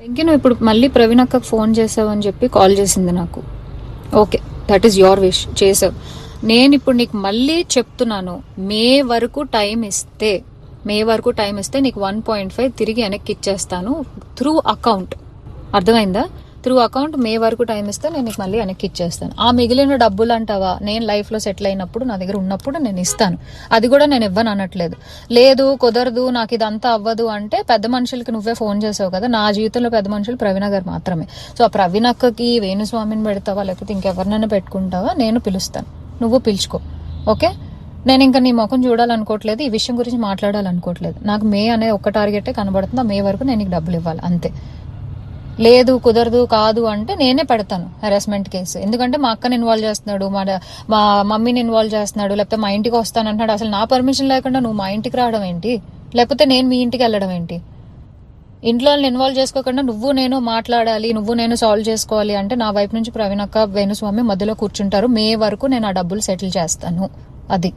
ఇంకే నువ్వు ఇప్పుడు మళ్ళీ ప్రవీణ్ అక్కకు ఫోన్ చేసావు అని చెప్పి కాల్ చేసింది నాకు. Okay, that is your wish, చేసావు. నేను ఇప్పుడు నీకు మళ్ళీ చెప్తున్నాను, మే వరకు టైం ఇస్తే నీకు 1.5 తిరిగి వెనక్కి ఇచ్చేస్తాను త్రూ అకౌంట్. అర్థమైందా? త్రూ అకౌంట్ మే వరకు టైం ఇస్తే నేను నీకు మళ్ళీ వెనక్కి ఇచ్చేస్తాను. ఆ మిగిలిన డబ్బులు అంటావా, నేను లైఫ్లో సెటిల్ అయినప్పుడు నా దగ్గర ఉన్నప్పుడు నేను ఇస్తాను. అది కూడా నేను ఇవ్వను అనట్లేదు. లేదు కుదరదు నాకు ఇదంతా అవ్వదు అంటే పెద్ద మనుషులకి నువ్వే ఫోన్ చేసావు కదా. నా జీవితంలో పెద్ద మనుషులు ప్రవీణ గారు మాత్రమే. సో ఆ ప్రవీణ అక్కకి వేణుస్వామిని పెడతావా లేకపోతే ఇంకెవరినైనా పెట్టుకుంటావా, నేను పిలుస్తాను, నువ్వు పిలుచుకో. ఓకే, నేను ఇంకా నీ ముఖం చూడాలనుకోవట్లేదు, ఈ విషయం గురించి మాట్లాడాలనుకోవట్లేదు. నాకు మే అనే ఒక్క టార్గెటే కనబడుతుంది. ఆ మే వరకు నేను నీకు డబ్బులు ఇవ్వాలి అంతే. లేదు కుదరదు కాదు అంటే నేనే పెడతాను హెరాస్మెంట్ కేసు. ఎందుకంటే మా అక్కని ఇన్వాల్వ్ చేస్తున్నాడు, మా మమ్మీని ఇన్వాల్వ్ చేస్తున్నాడు, లేకపోతే మా ఇంటికి వస్తానంటున్నాడు. అసలు నా పర్మిషన్ లేకుండా నువ్వు మా ఇంటికి రావడం ఏంటి, లేకపోతే నేను మీ ఇంటికి వెళ్ళడం ఏంటి? ఇంట్లో ఇన్వాల్వ్ చేసుకోకుండా నువ్వు నేను మాట్లాడాలి, నువ్వు నేను సాల్వ్ చేసుకోవాలి అంటే నా వైపు నుంచి ప్రవీణ్ అక్క వేణుస్వామి మధ్యలో కూర్చుంటారు. మే వరకు నేను ఆ డబ్బులు సెటిల్ చేస్తాను. అది